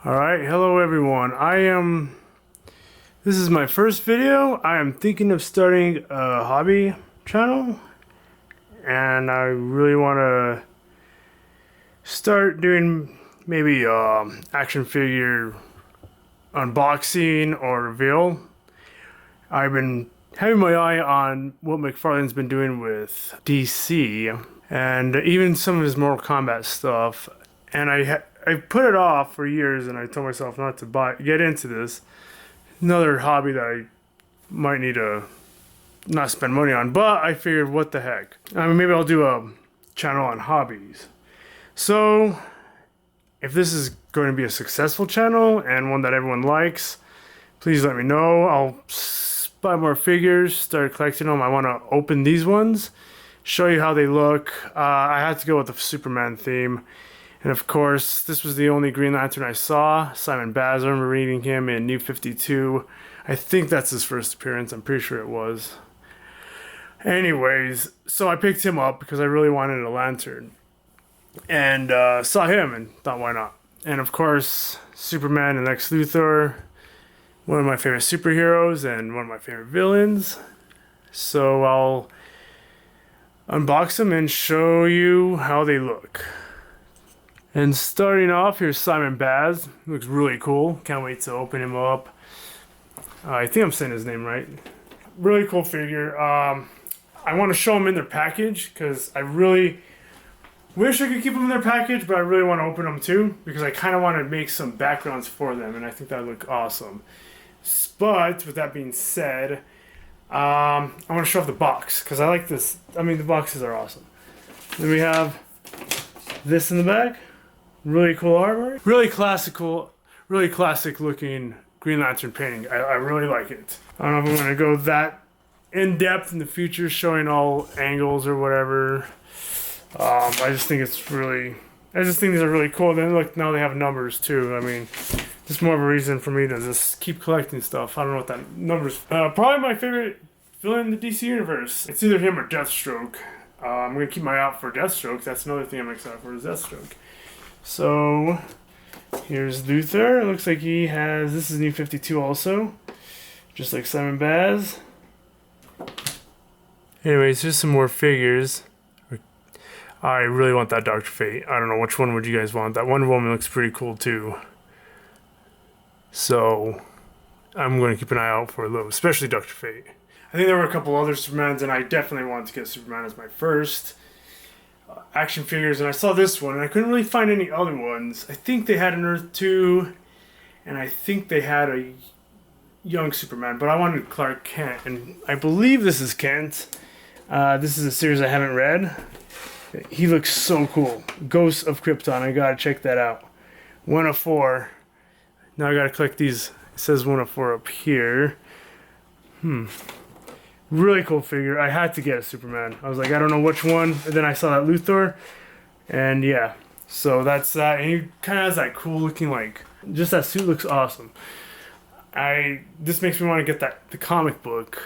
Alright, hello everyone. This is my first video. I am thinking of starting a hobby channel, and I really want to start doing maybe action figure unboxing or reveal. I've been having my eye on what McFarlane's been doing with DC and even some of his Mortal Kombat stuff, and I put it off for years, and I told myself not to get into this. Another hobby that I might need to not spend money on, but I figured, what the heck? I mean, maybe I'll do a channel on hobbies. So, if this is going to be a successful channel and one that everyone likes, please let me know. I'll buy more figures, start collecting them. I want to open these ones, show you how they look. I had to go with the Superman theme. And of course, this was the only Green Lantern I saw. Simon Baz, I remember reading him in New 52. I think that's his first appearance. I'm pretty sure it was. Anyways, so I picked him up because I really wanted a lantern. And saw him and thought, why not? And of course, Superman and Lex Luthor, one of my favorite superheroes and one of my favorite villains. So I'll unbox them and show you how they look. And starting off, here's Simon Baz. Looks really cool. Can't wait to open him up. I think I'm saying his name right. Really cool figure. I want to show them in their package because I really wish I could keep them in their package, but I really want to open them too because I kind of want to make some backgrounds for them, and I think that would look awesome. But with that being said, I want to show off the box because I like this. I mean, the boxes are awesome. Then we have this in the back. Really cool artwork. Really classic looking Green Lantern painting. I really like it. I don't know if I'm going to go that in depth in the future, showing all angles or whatever. I just think these are really cool. Then look, now they have numbers too. I mean, just more of a reason for me to just keep collecting stuff. I don't know what that number's. Probably my favorite villain in the DC universe. It's either him or Deathstroke. I'm going to keep my eye out for Deathstroke. That's another thing I'm excited for, is Deathstroke. So, here's Luthor. It looks like he has, this is New 52 also, just like Simon Baz. Anyways, here's some more figures. I really want that Dr. Fate. I don't know, which one would you guys want? That Wonder Woman looks pretty cool too. So, I'm going to keep an eye out for those, especially Dr. Fate. I think there were a couple other Supermans, and I definitely wanted to get Superman as my first action figures, and I saw this one, and I couldn't really find any other ones. I think they had an Earth 2, and I think they had a young Superman, but I wanted Clark Kent, and I believe this is Kent. This is a series I haven't read. He looks so cool. Ghosts of Krypton, I gotta check that out. 1 of 4. Now I gotta collect these. It says 1 of 4 up here. Really cool figure. I had to get a Superman. I was like, I don't know which one. And then I saw that Luthor. And yeah. So that's that. And he kind of has that cool looking, like, just that suit looks awesome. This makes me want to get the comic book.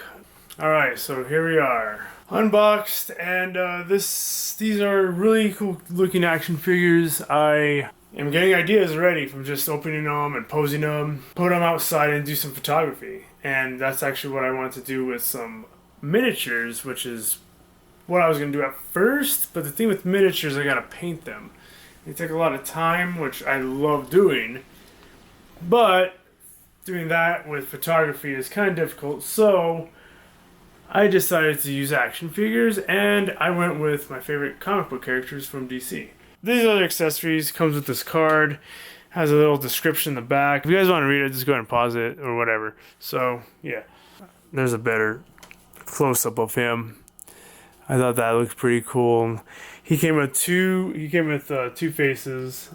Alright, so here we are. Unboxed. And these are really cool looking action figures. I am getting ideas already from just opening them and posing them. Put them outside and do some photography. And that's actually what I want to do with some miniatures, which is what I was going to do at first. But the thing with miniatures, I got to paint them. They take a lot of time, which I love doing. But doing that with photography is kind of difficult. So I decided to use action figures, and I went with my favorite comic book characters from DC. These are the accessories. Comes with this card. Has a little description in the back. If you guys want to read it, just go ahead and pause it or whatever. So, yeah. There's a better close-up of him. I thought that looked pretty cool. He came with two faces.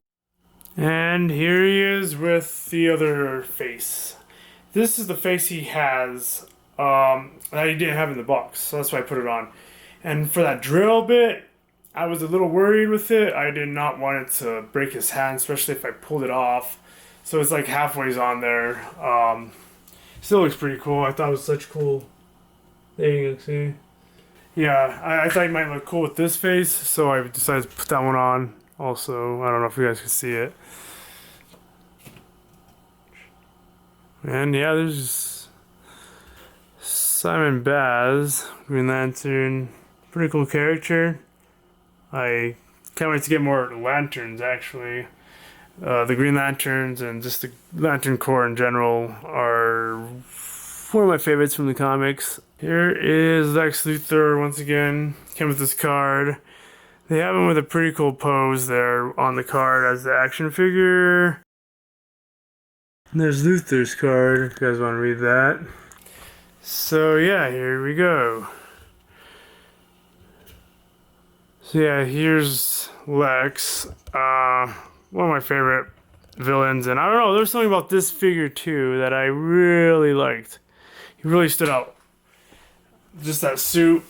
And here he is with the other face. This is the face he has that he didn't have in the box. So that's why I put it on. And for that drill bit, I was a little worried with it. I did not want it to break his hand, especially if I pulled it off. So it's like halfway's on there. Still looks pretty cool. I thought it was such cool. There you can see. Yeah, I thought it might look cool with this face, so I decided to put that one on. Also, I don't know if you guys can see it. And yeah, there's Simon Baz, Green Lantern. Pretty cool character. I can't wait to get more lanterns, actually. The Green Lanterns and just the Lantern Corps in general are one of my favorites from the comics. Here is Lex Luthor once again. Came with this card. They have him with a pretty cool pose there on the card as the action figure. And there's Luthor's card, if you guys want to read that. So yeah, here we go. So yeah, here's Lex. One of my favorite villains, and I don't know, there's something about this figure too that I really liked. He really stood out. Just that suit,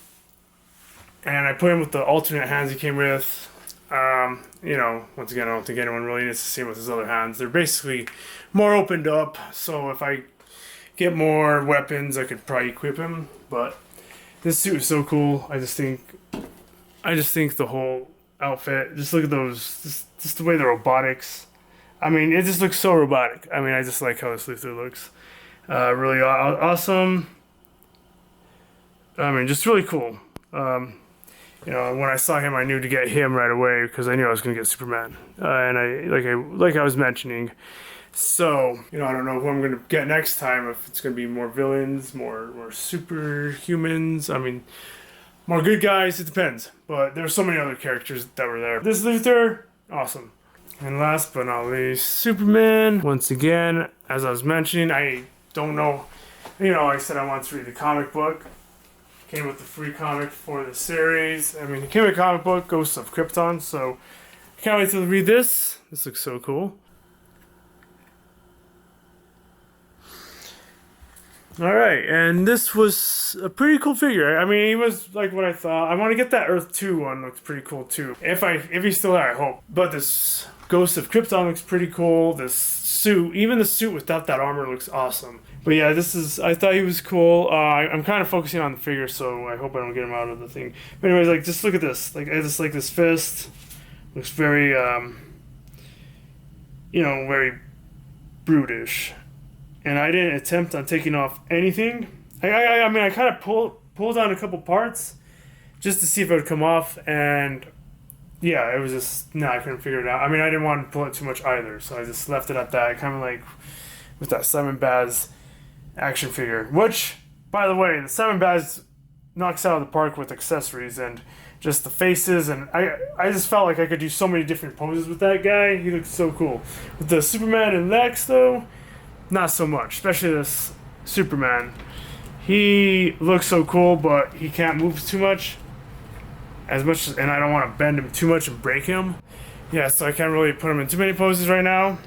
and I put him with the alternate hands he came with. You know, once again, I don't think anyone really needs to see him with his other hands. They're basically more opened up, so if I get more weapons, I could probably equip him. But this suit is so cool. I just think the whole outfit. Just look at those. Just the way the robotics. I mean, it just looks so robotic. I mean, I just like how this Luthor looks. Really awesome. I mean, just really cool. You know, when I saw him, I knew to get him right away because I knew I was gonna get Superman. And like I was mentioning. So, you know, I don't know who I'm gonna get next time. If it's gonna be more villains, more superhumans. I mean, more good guys. It depends. But there were so many other characters that were there. This Luthor, awesome. And last but not least, Superman. Once again, as I was mentioning, I don't know. You know, I said I wanted to read the comic book. Came with the free comic for the series. I mean, it came with a comic book, Ghosts of Krypton. So I can't wait to read this. This looks so cool. Alright, and this was a pretty cool figure. I mean, he was like what I thought. I want to get that Earth 2 one, looks pretty cool too. If he's still there, I hope. But this Ghost of Krypton looks pretty cool. This suit, even the suit without that armor looks awesome. But yeah, I thought he was cool. I'm kind of focusing on the figure, so I hope I don't get him out of the thing. But anyways, like, just look at this. Like, I just like this fist. Looks very, you know, very brutish. And I didn't attempt on taking off anything. I mean, I kind of pulled on a couple parts just to see if it would come off, and yeah, it was just, I couldn't figure it out. I mean, I didn't want to pull it too much either, so I just left it at that, kind of like with that Simon Baz action figure, which, by the way, the Simon Baz knocks out of the park with accessories and just the faces, and I just felt like I could do so many different poses with that guy. He looked so cool. With the Superman and Lex, though, not so much, especially this Superman. He looks so cool, but he can't move too much. And I don't want to bend him too much and break him. Yeah, so I can't really put him in too many poses right now.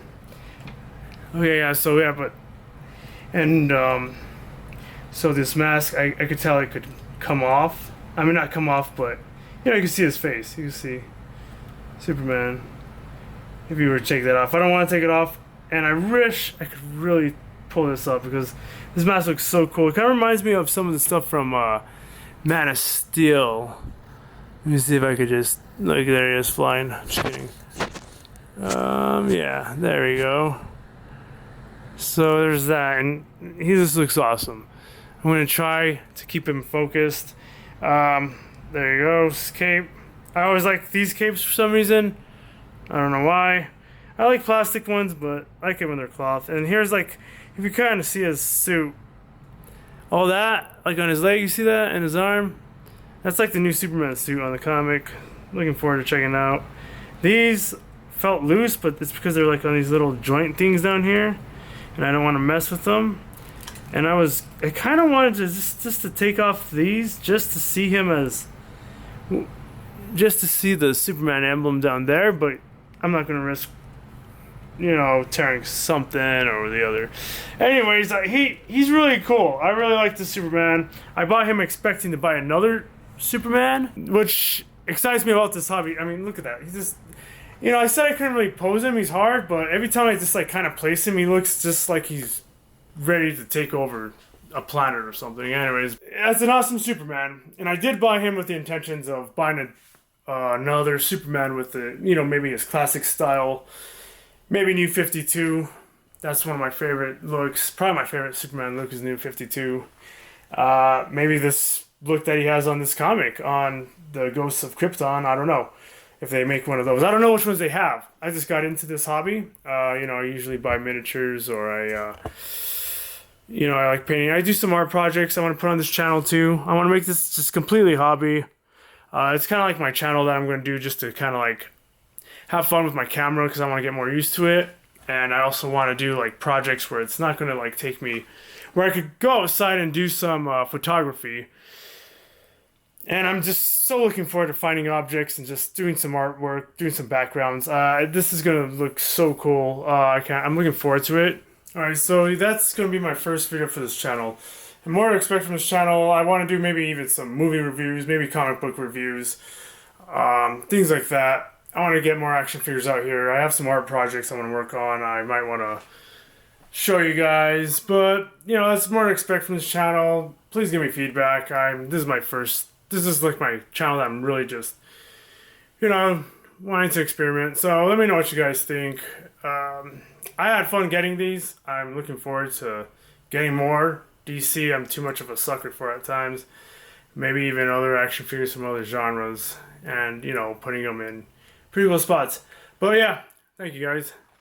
Okay, yeah, so yeah, but... And, so this mask, I could tell it could come off. I mean, not come off, but, you know, you can see his face. You can see Superman. If you were to take that off. I don't want to take it off. And I wish I could really pull this up because this mask looks so cool. It kind of reminds me of some of the stuff from Man of Steel. Let me see if I could just... Like, there he is flying. Just kidding. Yeah, there we go. So there's that, and he just looks awesome. I'm going to try to keep him focused. There you go, cape. I always like these capes for some reason. I don't know why. I like plastic ones, but I like it when they're cloth. And here's like, if you kind of see his suit, all that, like on his leg, you see that, and his arm? That's like the new Superman suit on the comic. Looking forward to checking it out. These felt loose, but it's because they're like on these little joint things down here, and I don't want to mess with them. And I kind of wanted to just to take off these, just to see him as, just to see the Superman emblem down there, but I'm not going to risk, you know, tearing something or the other. Anyways, he's really cool. I really like the Superman. I bought him expecting to buy another Superman, which excites me about this hobby. I mean, look at that. He's just, you know, I said I couldn't really pose him. He's hard, but every time I just like kind of place him, he looks just like he's ready to take over a planet or something. Anyways, that's an awesome Superman, and I did buy him with the intentions of buying another Superman with the, you know, maybe his classic style, maybe New 52. That's one of my favorite looks. Probably my favorite Superman look is New 52. Maybe this look that he has on this comic on the Ghosts of Krypton. I don't know if they make one of those. I don't know which ones they have. I just got into this hobby. I usually buy miniatures, or I like painting. I do some art projects I want to put on this channel too. I want to make this just completely hobby. It's kind of like my channel that I'm going to do just to kind of like have fun with my camera, because I want to get more used to it. And I also want to do like projects where it's not going to like take me, where I could go outside and do some photography. And I'm just so looking forward to finding objects and just doing some artwork, doing some backgrounds. This is going to look so cool. I'm looking forward to it. Alright, so that's going to be my first video for this channel. And more to expect from this channel, I want to do maybe even some movie reviews, maybe comic book reviews, things like that. I want to get more action figures out here. I have some art projects I want to work on. I might want to show you guys, but that's more to expect from this channel. Please give me feedback. This is like my channel that I'm really just wanting to experiment. So let me know what you guys think. I had fun getting these. I'm looking forward to getting more. DC, I'm too much of a sucker for at times. Maybe even other action figures from other genres, and putting them in pretty cool spots. But yeah, thank you guys.